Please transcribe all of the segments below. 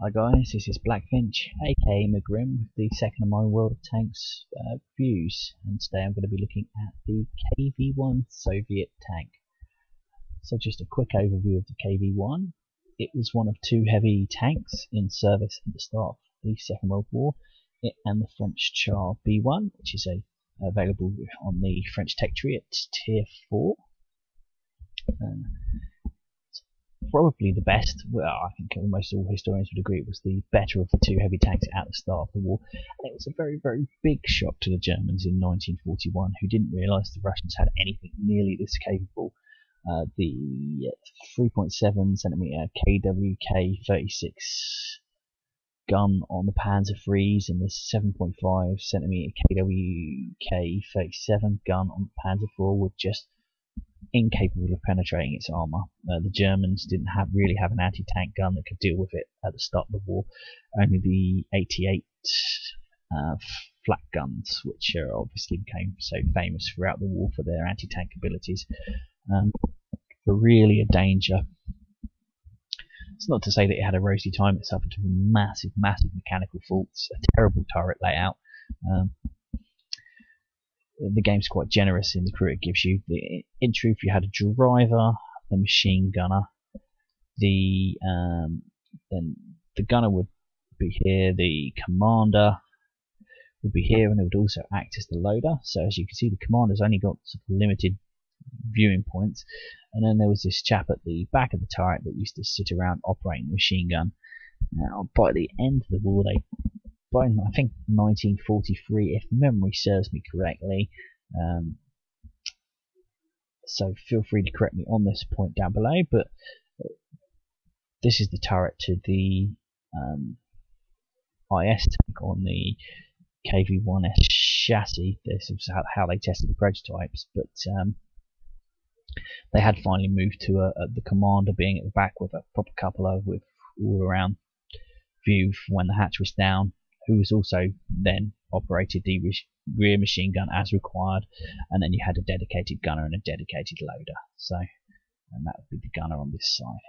Hi guys, this is Blackfinch, aka McGrim, with the second of my World of Tanks reviews, and today I'm going to be looking at the KV1 Soviet tank. So just a quick overview of the KV1. It was one of two heavy tanks in service at the start of the Second World War, it and the French Char B1, which is available on the French Tech Tree at Tier 4. Probably the best, well, I think almost all historians would agree it was the better of the two heavy tanks at the start of the war. And it was a very, very big shock to the Germans in 1941, who didn't realise the Russians had anything nearly this capable. The 3.7cm KWK-36 gun on the Panzer IIIs and the 7.5cm KWK-37 gun on the Panzer IV were just incapable of penetrating its armour. The Germans didn't really have an anti-tank gun that could deal with it at the start of the war. Only the 88 flak guns, which obviously became so famous throughout the war for their anti-tank abilities, were really a danger. It's not to say that it had a rosy time. It suffered massive mechanical faults, a terrible turret layout. The game's quite generous in the crew it gives you. In truth, you had a driver, a machine gunner. Then the gunner would be here. The commander would be here, and it would also act as the loader. So as you can see, the commander's only got sort of limited viewing points. And then there was this chap at the back of the turret that used to sit around operating the machine gun. Now, by the end of the war, by I think 1943, if memory serves me correctly, so feel free to correct me on this point down below, but this is the turret to the IS tank on the KV1S chassis. This is how they tested the prototypes, but they had finally moved to the commander being at the back with a proper cupola with all around view when the hatch was down, who was also then operated the rear machine gun as required, and then you had a dedicated gunner and a dedicated loader. So, and that would be the gunner on this side.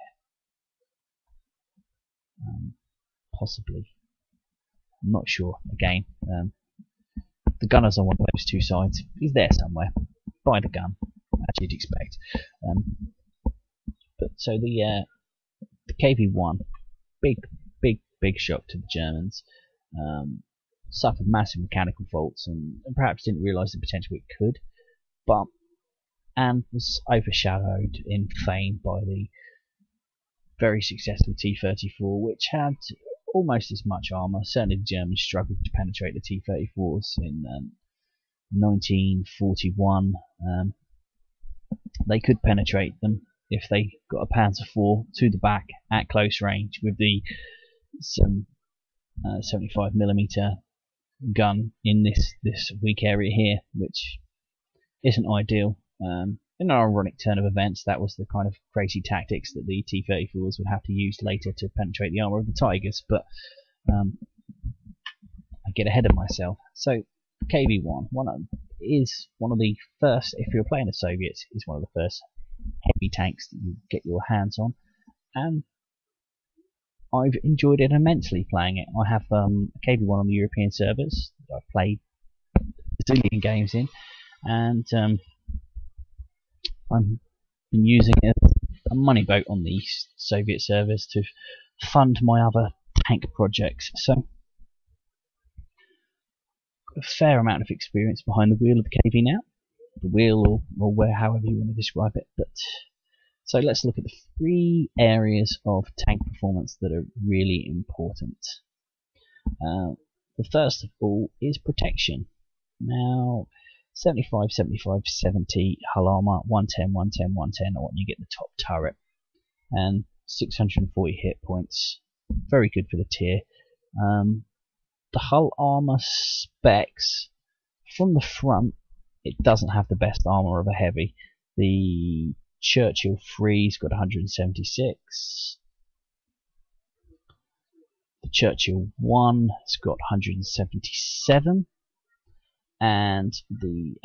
Possibly, I'm not sure. Again, the gunner's on one of those two sides. He's there somewhere by the gun, as you'd expect. But so the KV1, big shock to the Germans. Suffered massive mechanical faults and perhaps didn't realise the potential it could, and was overshadowed in fame by the very successful T-34, which had almost as much armour. Certainly the Germans struggled to penetrate the T-34s in 1941. They could penetrate them if they got a Panzer IV to the back at close range with the 75mm gun in this weak area here, which isn't ideal. In an ironic turn of events, that was the kind of crazy tactics that the T-34s would have to use later to penetrate the armour of the Tigers, but I get ahead of myself. So KV1 is one of the first, if you're playing the Soviets, is one of the first heavy tanks that you get your hands on, and I've enjoyed it immensely playing it. I have a KV1 on the European servers that I've played a zillion games in, and I've been using it as a money boat on the Soviet servers to fund my other tank projects. So, a fair amount of experience behind the wheel of the KV now, the wheel or however you want to describe it. But so let's look at the three areas of tank performance that are really important. The first of all is protection. Now, 75, 75, 70 hull armor, 110, 110, 110 are when you get the top turret, and 640 hit points. Very good for the tier. The hull armor specs from the front, it doesn't have the best armor of a heavy. The Churchill 3's got 176. The Churchill 1 has got 177, and the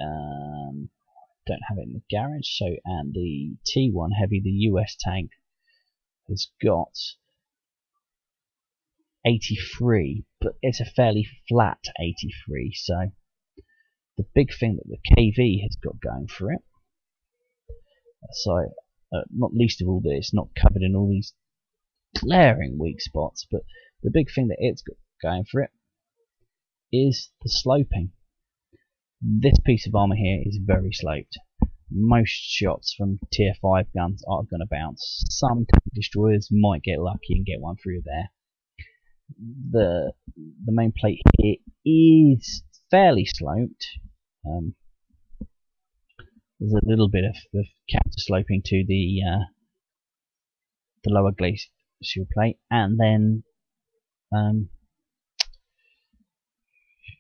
don't have it in the garage. So, and the T1 heavy, the US tank, has got 83, but it's a fairly flat 83. So the big thing that the KV has got going for it, so not least of all that it's not covered in all these glaring weak spots, but the big thing that it's got going for it is the sloping. This piece of armor here is very sloped. Most shots from tier 5 guns are going to bounce. Some tank destroyers might get lucky and get one through there. The main plate here is fairly sloped. There's a little bit of counter sloping to the lower glacial plate, and then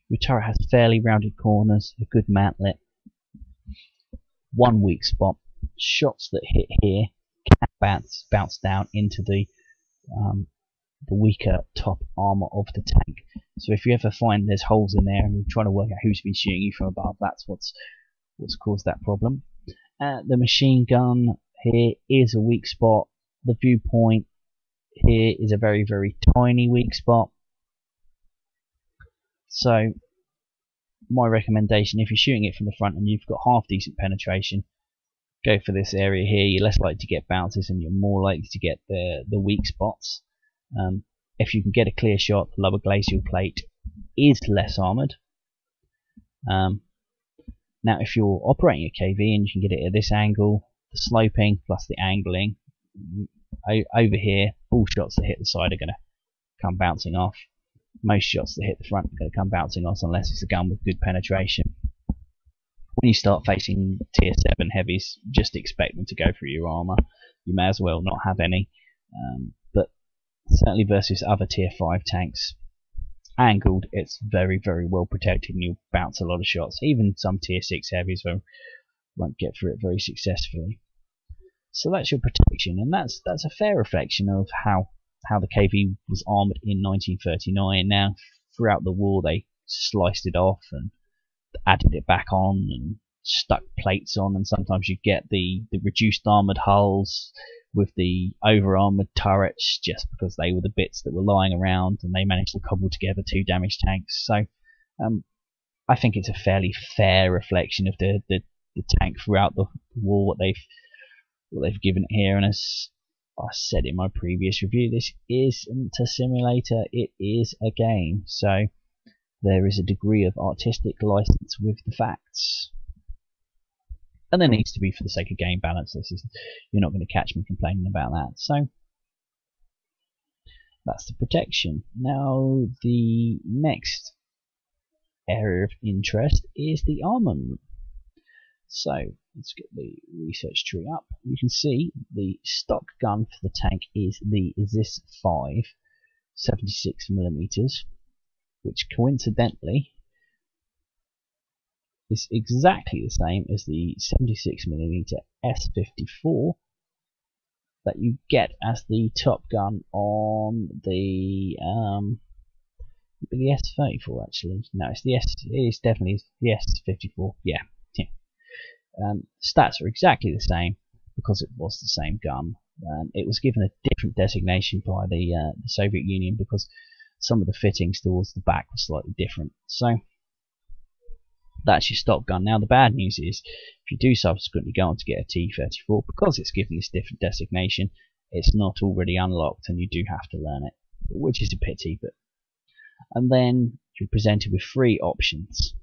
your turret has fairly rounded corners, a good mantlet. One weak spot: shots that hit here can bounce down into the weaker top armor of the tank. So if you ever find there's holes in there and you're trying to work out who's been shooting you from above, that's what's caused that problem. The machine gun here is a weak spot. The viewpoint here is a very, very tiny weak spot. So my recommendation, if you're shooting it from the front and you've got half decent penetration, go for this area here. You're less likely to get bounces and you're more likely to get the weak spots. If you can get a clear shot, the lower glacial plate is less armoured. Now if you're operating a KV and you can get it at this angle, the sloping plus the angling, over here all shots that hit the side are going to come bouncing off. Most shots that hit the front are going to come bouncing off unless it's a gun with good penetration. When you start facing tier 7 heavies, just expect them to go through your armour. You may as well not have any. But certainly versus other tier 5 tanks, angled, it's very, very well protected and you'll bounce a lot of shots. Even some tier 6 heavies won't get through it very successfully. So that's your protection, and that's a fair reflection of how the KV was armoured in 1939. Now throughout the war they sliced it off and added it back on and stuck plates on, and sometimes you get the reduced armoured hulls with the over armoured turrets just because they were the bits that were lying around and they managed to cobble together 2 damaged tanks. So I think it's a fairly fair reflection of the tank throughout the war, what they've given it here. And as I said in my previous review, this isn't a simulator, it is a game, so there is a degree of artistic license with the facts. And there needs to be for the sake of game balance. You're not going to catch me complaining about that. So that's the protection. Now the next area of interest is the armament. So let's get the research tree up. You can see the stock gun for the tank is the ZIS-5 76mm, which coincidentally is exactly the same as the 76mm S54 that you get as the top gun on the S34 actually. No, it's definitely the S54. Yeah. Stats are exactly the same because it was the same gun. It was given a different designation by the Soviet Union because some of the fittings towards the back were slightly different. So that's your stock gun. Now the bad news is, if you do subsequently go on to get a T-34, because it's given this different designation, it's not already unlocked and you do have to learn it, which is a pity. And then you're presented with 3 options.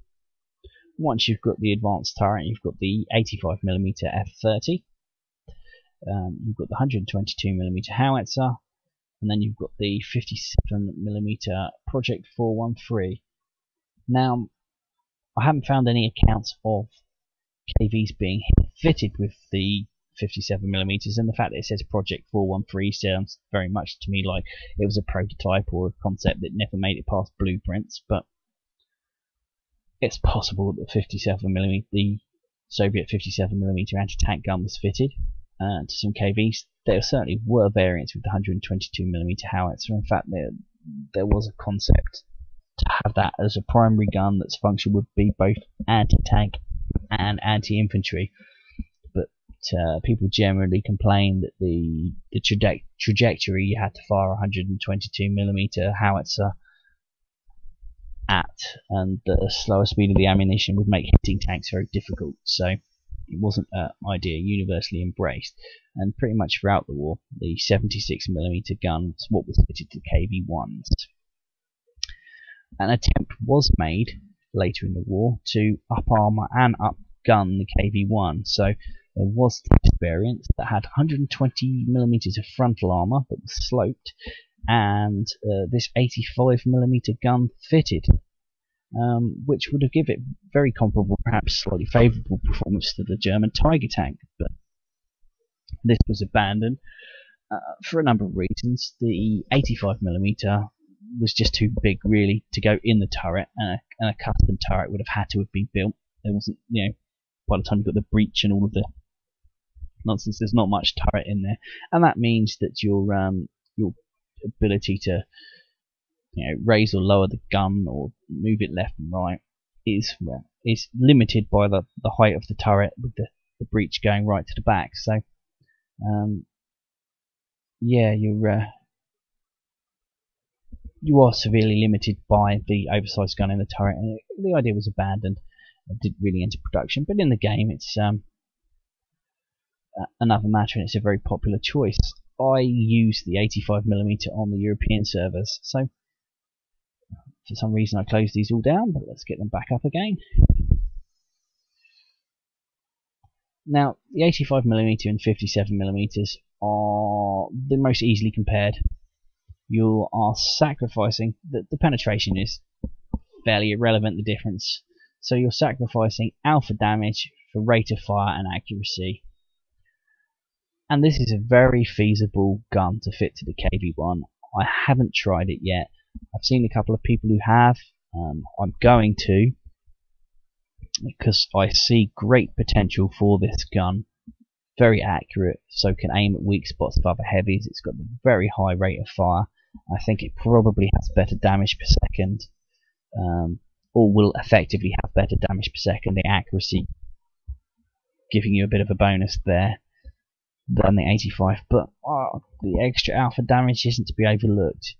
Once you've got the advanced turret, you've got the 85mm F30, you've got the 122mm howitzer, and then you've got the 57mm Project 413. Now, I haven't found any accounts of KVs being fitted with the 57mm, and the fact that it says Project 413 sounds very much to me like it was a prototype or a concept that never made it past blueprints. But it's possible that the Soviet 57mm anti-tank gun was fitted to some KVs. There certainly were variants with the 122mm howitzer. In fact, there was a concept to have that as a primary gun that's function would be both anti-tank and anti-infantry. But people generally complained that the trajectory you had to fire a 122mm howitzer at, and the slower speed of the ammunition would make hitting tanks very difficult. So it wasn't an idea universally embraced, and pretty much throughout the war, the 76mm gun was what was fitted to KV1s. An attempt was made later in the war to up armor and up gun the KV1. So there was this variant that had 120mm of frontal armor that was sloped, and this 85mm gun fitted, which would have given it very comparable, perhaps slightly favourable performance to the German Tiger tank. But this was abandoned for a number of reasons. The 85mm was just too big, really, to go in the turret, and a custom turret would have had to have been built. There wasn't, by the time you got the breech and all of the nonsense, there's not much turret in there, and that means that your ability to raise or lower the gun or move it left and right is limited by the height of the turret, with the breech going right to the back. So you are severely limited by the oversized gun in the turret, and the idea was abandoned. It didn't really enter production, but in the game it's another matter, and it's a very popular choice. I use the 85mm on the European servers, so for some reason I closed these all down, but let's get them back up again. Now, the 85mm and 57mm are the most easily compared. You are sacrificing, the penetration is fairly irrelevant, the difference. So you're sacrificing alpha damage for rate of fire and accuracy. And this is a very feasible gun to fit to the KV1. I haven't tried it yet. I've seen a couple of people who have. I'm going to, because I see great potential for this gun. Very accurate, so can aim at weak spots of other heavies. It's got a very high rate of fire. I think it probably has better damage per second, or will effectively have better damage per second. The accuracy giving you a bit of a bonus there than the 85, but the extra alpha damage isn't to be overlooked.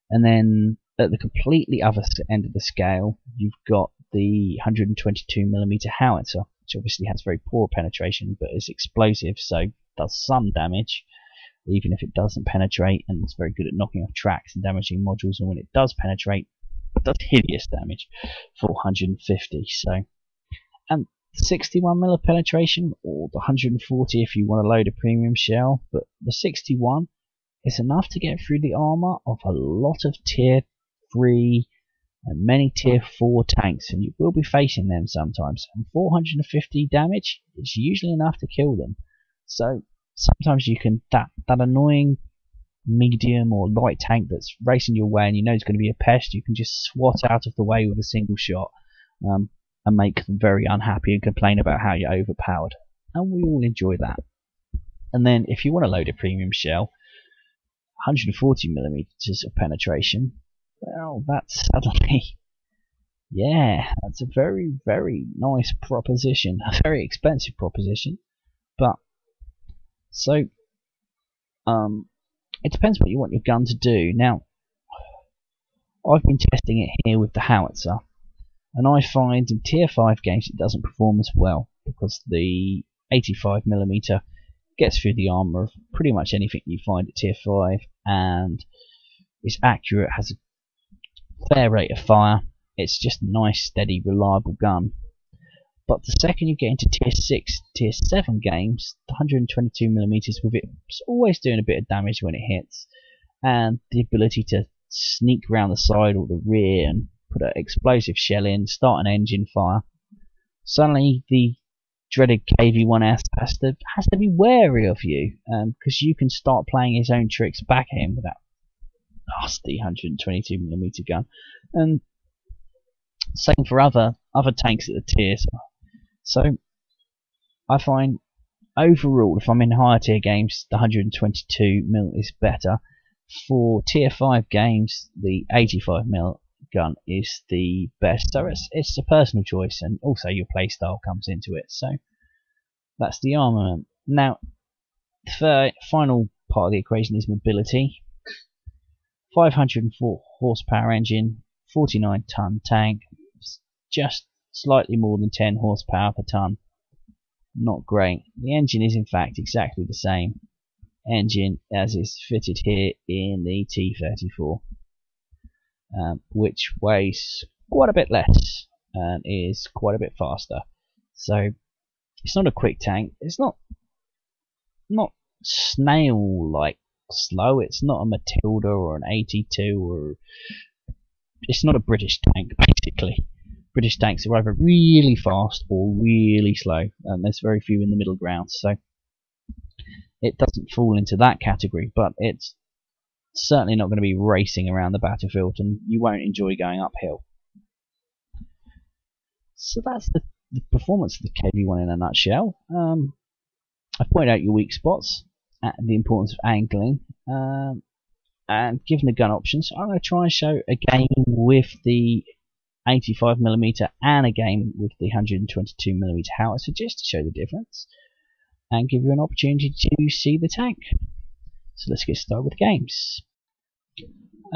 And then at the completely other end of the scale, you've got the 122mm howitzer, which obviously has very poor penetration, but is explosive, so does some damage, even if it doesn't penetrate, and it's very good at knocking off tracks and damaging modules, and when it does penetrate, it does hideous damage for 150. So, and 61mm penetration, or the 140 if you want to load a premium shell, but the 61 is enough to get through the armor of a lot of tier 3 and many tier 4 tanks, and you will be facing them sometimes, and 450 damage is usually enough to kill them. So sometimes you can, that annoying medium or light tank that's racing your way and you know it's going to be a pest, you can just swat out of the way with a single shot, and make them very unhappy and complain about how you're overpowered, and we all enjoy that. And then if you want to load a premium shell, 140mm of penetration, well, that's suddenly, that's a very, very nice proposition. A very expensive proposition, but so it depends what you want your gun to do. Now, I've been testing it here with the howitzer, and I find in tier 5 games it doesn't perform as well, because the 85mm gets through the armor of pretty much anything you find at tier 5, and is accurate, has a fair rate of fire. It's just a nice, steady, reliable gun. But the second you get into tier 6, tier 7 games, the 122mm with it is always doing a bit of damage when it hits, and the ability to sneak around the side or the rear and put an explosive shell in, start an engine fire. Suddenly the dreaded KV1S has to be wary of you, because you can start playing his own tricks back at him with that nasty 122mm gun. And same for other tanks at the tiers. So I find overall, if I'm in higher tier games, the 122mm is better. For tier 5 games, the 85mm gun is the best. So it's a personal choice, and also your playstyle comes into it. So that's the armament. Now, the final part of the equation is mobility. 504 horsepower engine, 49 ton tank, just slightly more than 10 horsepower per ton. Not great. The engine is in fact exactly the same engine as is fitted here in the T34, which weighs quite a bit less and is quite a bit faster. So it's not a quick tank. It's not snail-like slow. It's not a Matilda or an 82, or it's not a British tank. Basically, British tanks are either really fast or really slow, and there's very few in the middle ground. So it doesn't fall into that category, but it's certainly not going to be racing around the battlefield, and you won't enjoy going uphill. So that's the performance of the KV1 in a nutshell. I've pointed out your weak spots, the importance of angling, and given the gun options, I'm going to try and show a game with the 85mm and a game with the 122mm howitzer just to show the difference and give you an opportunity to see the tank. So let's get started with games.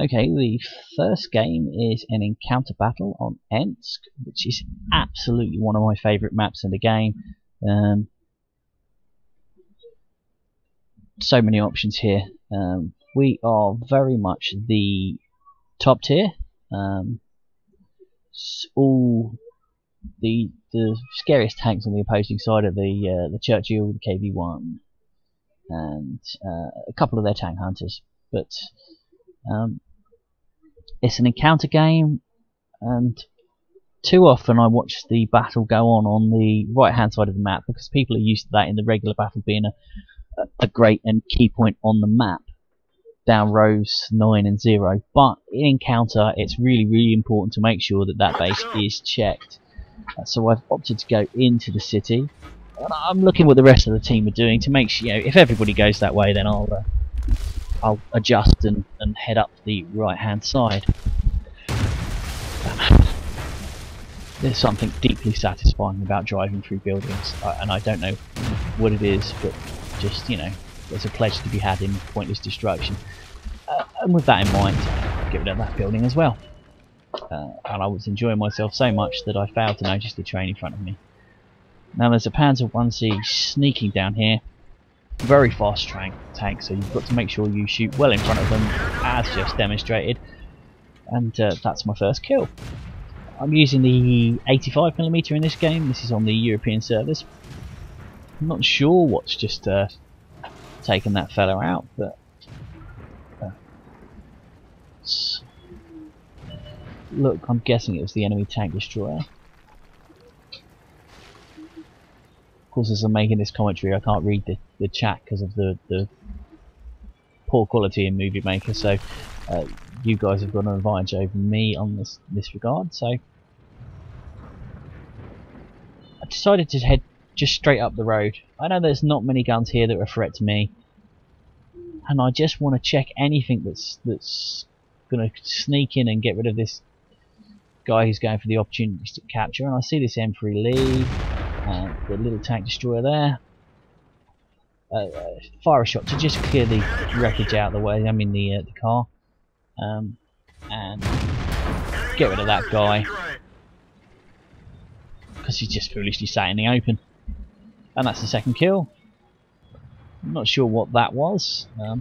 Okay, the first game is an encounter battle on Ensk, which is absolutely one of my favourite maps in the game. So many options here. We are very much the top tier. All the scariest tanks on the opposing side are the Churchill, the KV1, and a couple of their tank hunters. But it's an encounter game, and too often I watch the battle go on the right hand side of the map, because people are used to that in the regular battle being a great and key point on the map down rows 9 and 0, but in encounter it's really important to make sure that that base is checked. So I've opted to go into the city, and I'm looking what the rest of the team are doing to make sure, if everybody goes that way, then I'll adjust and head up the right hand side. There's something deeply satisfying about driving through buildings, and I don't know what it is, but just, there's a pleasure to be had in pointless destruction. And with that in mind, get rid of that building as well. And I was enjoying myself so much that I failed to notice the train in front of me. Now there's a Panzer 1C sneaking down here. Very fast tank, so you've got to make sure you shoot well in front of them, as just demonstrated. And that's my first kill. I'm using the 85mm in this game. This is on the European servers. I'm not sure what's just taken that fella out, but look, I'm guessing it was the enemy tank destroyer. Of course, as I'm making this commentary, I can't read the chat because of the poor quality in Movie Maker, so you guys have got an advantage over me on this regard. So I decided to head just straight up the road. I know there's not many guns here that are a threat to me, and I just want to check anything that's going to sneak in and get rid of this guy who's going for the opportunistic capture. And I see this M3 Lee, the little tank destroyer there. Fire a shot to just clear the wreckage out of the way. I mean the car, and get rid of that guy because he's just foolishly sat in the open. And that's the second kill. I'm not sure what that was, but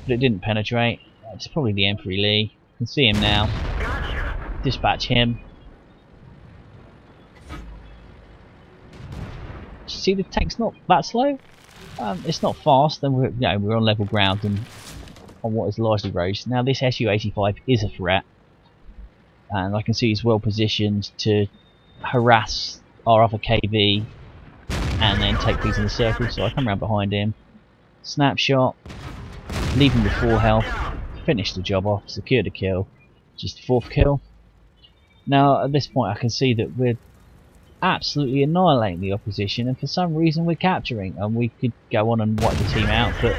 it didn't penetrate. It's probably the M3 Lee. You can see him now. Dispatch him. See, the tank's not that slow. It's not fast, and we're on level ground and on what is largely roads. Now this Su-85 is a threat, and I can see he's well positioned to harass our other KV and then take things in the circle. So I come around behind him, snapshot, leave him with 4 health, finish the job off, secure the kill. Just the 4th kill. Now at this point I can see that we're absolutely annihilating the opposition, and for some reason we're capturing, and we could go on and wipe the team out, but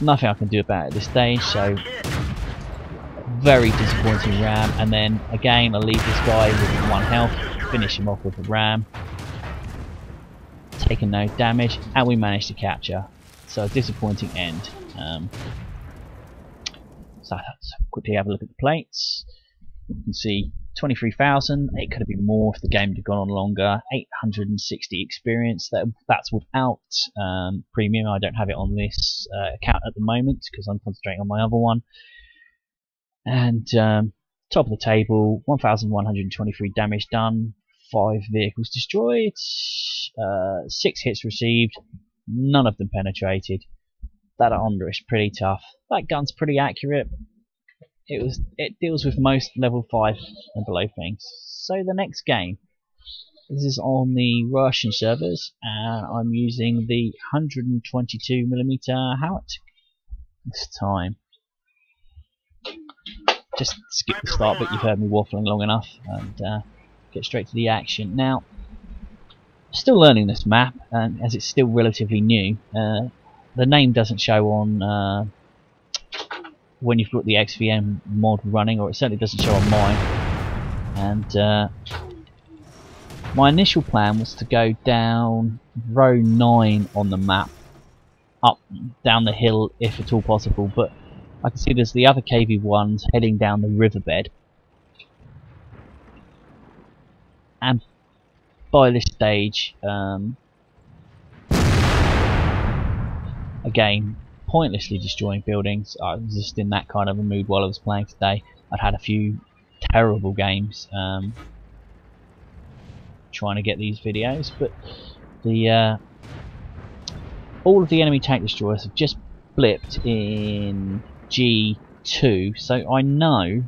nothing I can do about it at this stage. So very disappointing ram, and then again I leave this guy with 1 health, finish him off with a ram, taken no damage, and we managed to capture. So a disappointing end. So let's quickly have a look at the plates. You can see 23,000. It could have been more if the game had gone on longer. 860 experience. That's without premium. I don't have it on this account at the moment because I'm concentrating on my other one. And top of the table, 1,123 damage done. 5 vehicles destroyed. 6 hits received. None of them penetrated. That armor is pretty tough. That gun's pretty accurate. It deals with most level 5 and below things. So the next game, this is on the Russian servers, and I'm using the 122mm Howitzer this time. Just skip the start bit, you've heard me waffling long enough, and get straight to the action. Now, still learning this map, and as it's still relatively new, the name doesn't show on when you've got the XVM mod running, or it certainly doesn't show on mine. And my initial plan was to go down row 9 on the map, up down the hill if at all possible, but I can see there's the other KV1s heading down the riverbed, and by this stage, again, pointlessly destroying buildings. I was just in that kind of a mood while I was playing today. I'd had a few terrible games trying to get these videos, but the all of the enemy tank destroyers have just blipped in G2, so I know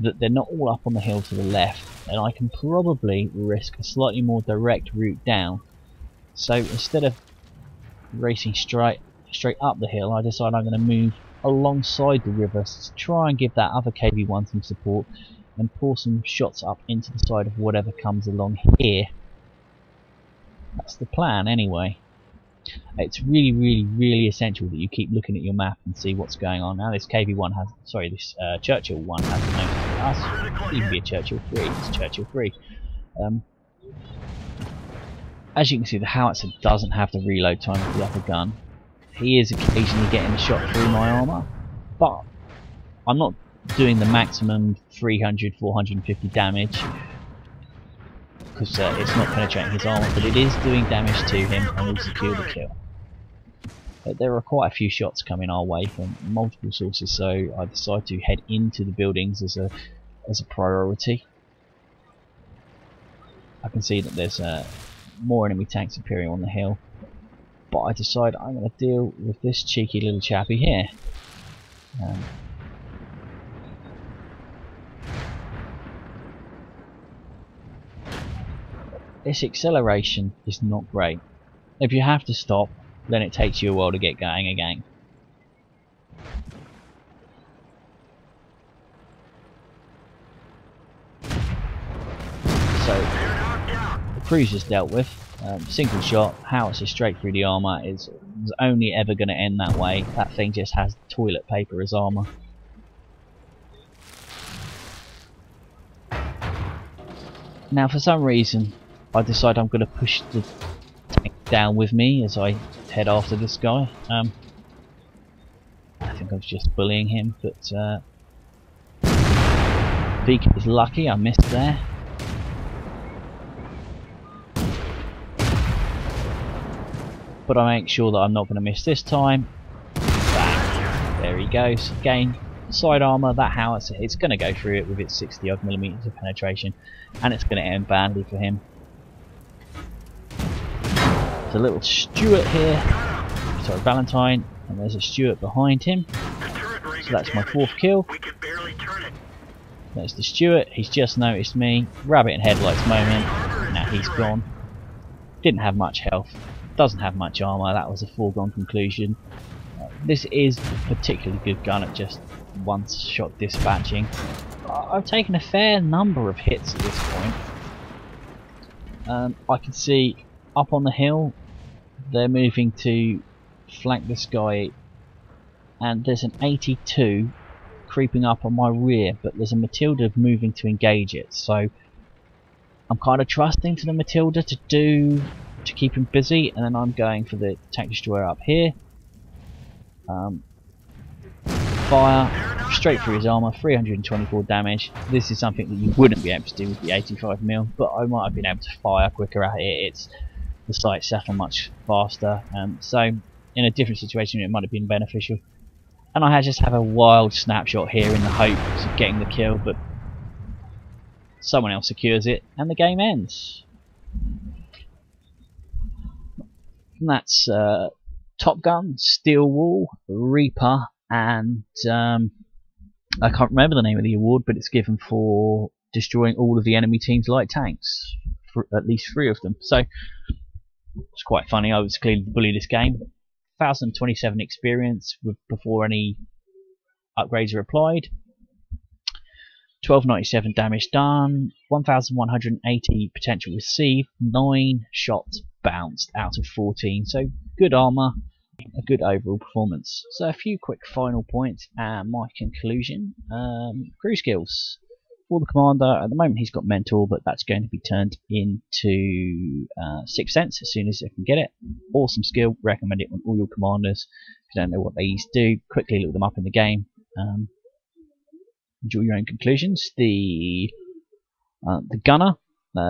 that they're not all up on the hill to the left, and I can probably risk a slightly more direct route down. So instead of racing straight up the hill, I decide I'm going to move alongside the river to try and give that other KV1 some support and pour some shots up into the side of whatever comes along here. That's the plan anyway. It's really essential that you keep looking at your map and see what's going on. Now this KV1 has, sorry, this Churchill 1 hasn't noticed us. It could even be a Churchill 3. It's Churchill 3. As you can see, the Howitzer doesn't have the reload time of the other gun. He is occasionally getting a shot through my armour, but I'm not doing the maximum 300, 450 damage because it's not penetrating his armour, but it is doing damage to him and will secure the kill. There are quite a few shots coming our way from multiple sources, so I decided to head into the buildings as a priority. I can see that there's more enemy tanks appearing on the hill, but I decide I'm going to deal with this cheeky little chappy here. This acceleration is not great. If you have to stop, then it takes you a while to get going again. So the cruiser's dealt with. Single shot, howitzer straight through the armour is only ever going to end that way. That thing just has toilet paper as armour. Now for some reason I decide I'm going to push the tank down with me as I head after this guy. I think I was just bullying him, but Vika is lucky I missed there. But I make sure that I'm not going to miss this time. Bang. There he goes. Again, side armour, that howitzer, it's going to go through it with its 60 odd millimeters of penetration, and it's going to end badly for him. There's a little Stuart here, sorry, Valentine, and there's a Stuart behind him. So that's my 4th kill. There's the Stuart, he's just noticed me. Rabbit in headlights moment. Now he's gone. Didn't have much health. Doesn't have much armour, that was a foregone conclusion. This is a particularly good gun at just one-shot dispatching. I've taken a fair number of hits at this point. I can see up on the hill they're moving to flank this guy, and there's an 82 creeping up on my rear, but there's a Matilda moving to engage it, so I'm kind of trusting to the Matilda to do to keep him busy, and then I'm going for the tank destroyer up here. Fire straight through his armour, 324 damage. This is something that you wouldn't be able to do with the 85mm, but I might have been able to fire quicker at it. The sights settle much faster, so in a different situation it might have been beneficial. And I just have a wild snapshot here in the hopes of getting the kill, but someone else secures it and the game ends. And that's Top Gun, Steel Wall, Reaper, and I can't remember the name of the award, but it's given for destroying all of the enemy team's light tanks, for at least 3 of them. So it's quite funny. I was clearly the bully this game. 1027 experience before any upgrades are applied. 1297 damage done. 1180 potential received. 9 shots bounced out of 14. So good armor, a good overall performance. So a few quick final points and my conclusion. Crew skills. For the commander, at the moment he's got mentor, but that's going to be turned into Sixth Sense as soon as I can get it. Awesome skill, recommend it on all your commanders. If you don't know what they do, quickly look them up in the game. Enjoy your own conclusions. The gunner,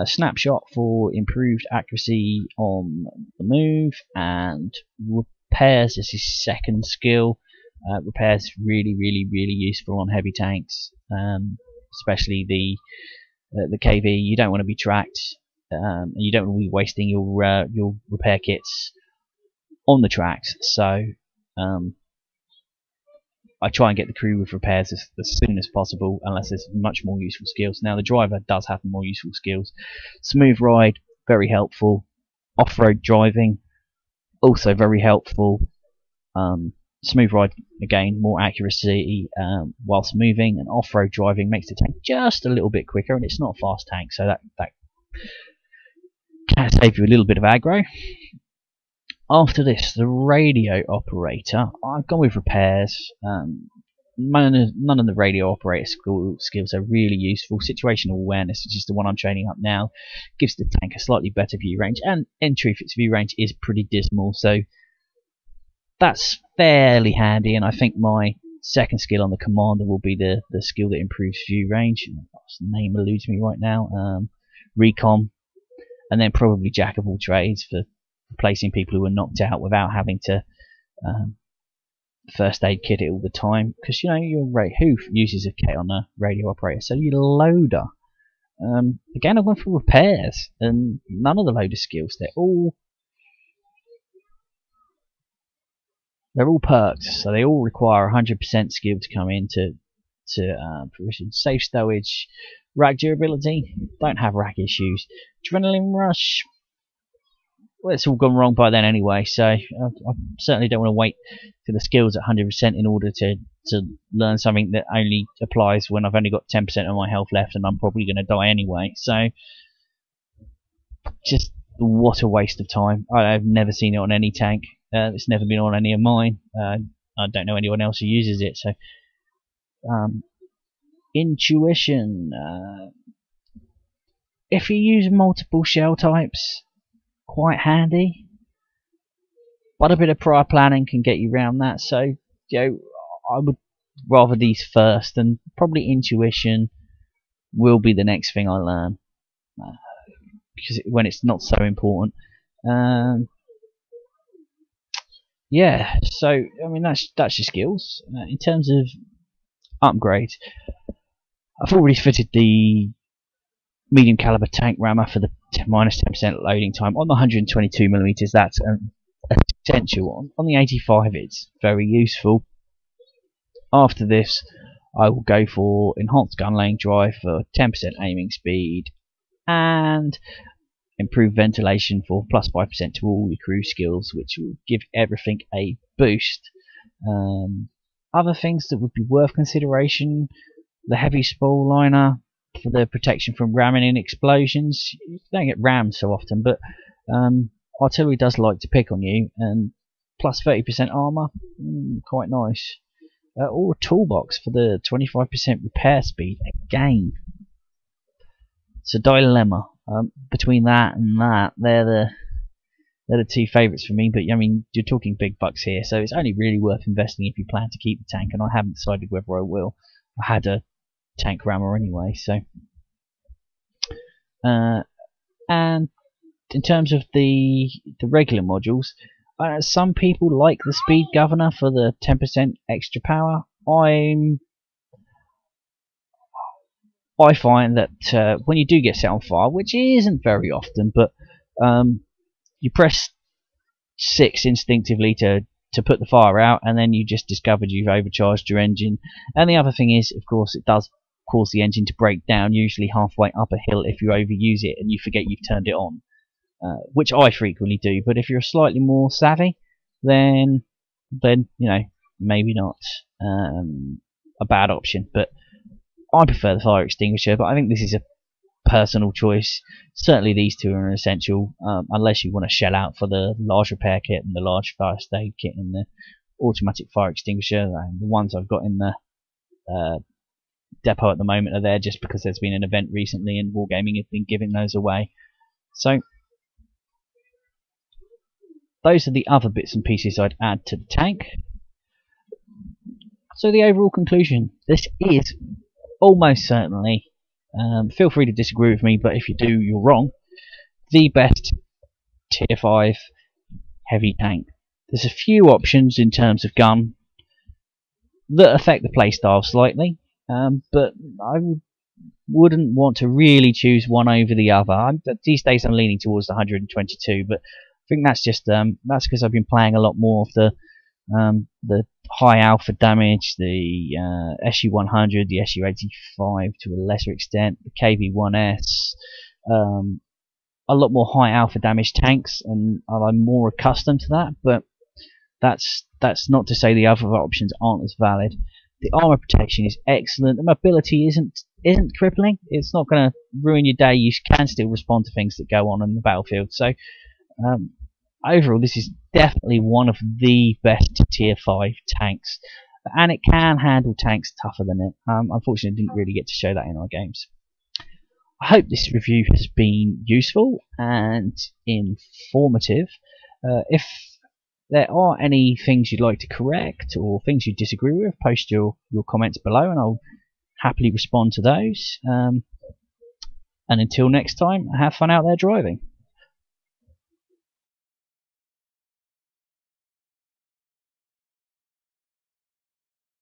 snapshot for improved accuracy on the move, and repairs is his second skill. Repairs really useful on heavy tanks. Especially the KV. You don't want to be tracked, and you don't want to be wasting your repair kits on the tracks. So I try and get the crew with repairs as soon as possible, unless there's much more useful skills. Now the driver does have more useful skills. Smooth ride, very helpful. Off-road driving, also very helpful. Smooth ride, again, more accuracy whilst moving, and off-road driving makes the tank just a little bit quicker, and it's not a fast tank, so that can save you a little bit of aggro. After this, the radio operator, I've gone with repairs. None of the radio operator skills are really useful. Situational awareness, which is the one I'm training up now, gives the tank a slightly better view range, and in truth its view range is pretty dismal, so that's fairly handy. And I think my second skill on the commander will be the skill that improves view range. The name eludes me right now. Recon, and then probably jack of all trades for replacing people who are knocked out without having to first aid kit it all the time, because you know who uses a kit on a radio operator. So your loader, again I've gone for repairs, and none of the loader skills, they're all perks, so they all require 100% skill to come into fruition. Safe stowage, rack durability, don't have rack issues. Adrenaline rush, well, it's all gone wrong by then anyway, so I certainly don't want to wait till the skill's at 100% in order to learn something that only applies when I've only got 10% of my health left and I'm probably going to die anyway. So just what a waste of time. I've never seen it on any tank. It's never been on any of mine. I don't know anyone else who uses it. So intuition. If you use multiple shell types, quite handy, but a bit of prior planning can get you around that. So I would rather these first, and probably intuition will be the next thing I learn, because when it's not so important. Yeah, so I mean that's your skills. In terms of upgrades, I've already fitted the medium caliber tank rammer for the minus 10% loading time on the 122mm. That's an essential one. On the 85, it's very useful. After this, I will go for enhanced gun laying drive for 10% aiming speed and improved ventilation for plus 5% to all the crew skills, which will give everything a boost. Other things that would be worth consideration: the heavy spool liner for the protection from ramming and explosions. You don't get rammed so often, but artillery does like to pick on you, and plus 30% armor, quite nice. Or a toolbox for the 25% repair speed, again. It's a dilemma between that and that. They're they're the two favourites for me. But I mean, you're talking big bucks here, so it's only really worth investing if you plan to keep the tank. And I haven't decided whether I will. I had a tank rammer anyway, so. And in terms of the regular modules, some people like the speed governor for the 10% extra power. I find that when you do get set on fire, which isn't very often, but you press 6 instinctively to put the fire out, and then you just discovered you've overcharged your engine. And the other thing is, of course, it does cause the engine to break down, usually halfway up a hill if you overuse it and you forget you've turned it on, which I frequently do. But if you're slightly more savvy, then you know, maybe not a bad option. But I prefer the fire extinguisher, but I think this is a personal choice. Certainly these two are an essential, unless you want to shell out for the large repair kit and the large first aid kit and the automatic fire extinguisher. And the ones I've got in the depot at the moment are there just because there's been an event recently and Wargaming have been giving those away. So those are the other bits and pieces I'd add to the tank. So the overall conclusion, this is almost certainly, feel free to disagree with me, but if you do, you're wrong, the best tier 5 heavy tank. There's a few options in terms of gun that affect the playstyle slightly, but I wouldn't want to really choose one over the other. These days I'm leaning towards the 122, but I think that's just that's because I've been playing a lot more of the high alpha damage, the SU-100, the SU-85 to a lesser extent, the KV1S, a lot more high alpha damage tanks, and I'm more accustomed to that. But that's not to say the other options aren't as valid. The armor protection is excellent. The mobility isn't crippling. It's not going to ruin your day. You can still respond to things that go on in the battlefield. So overall, this is definitely one of the best tier 5 tanks, and it can handle tanks tougher than it. Unfortunately, I didn't really get to show that in our games. I hope this review has been useful and informative. If there are any things you'd like to correct or things you disagree with, post your comments below and I'll happily respond to those. And until next time, have fun out there driving.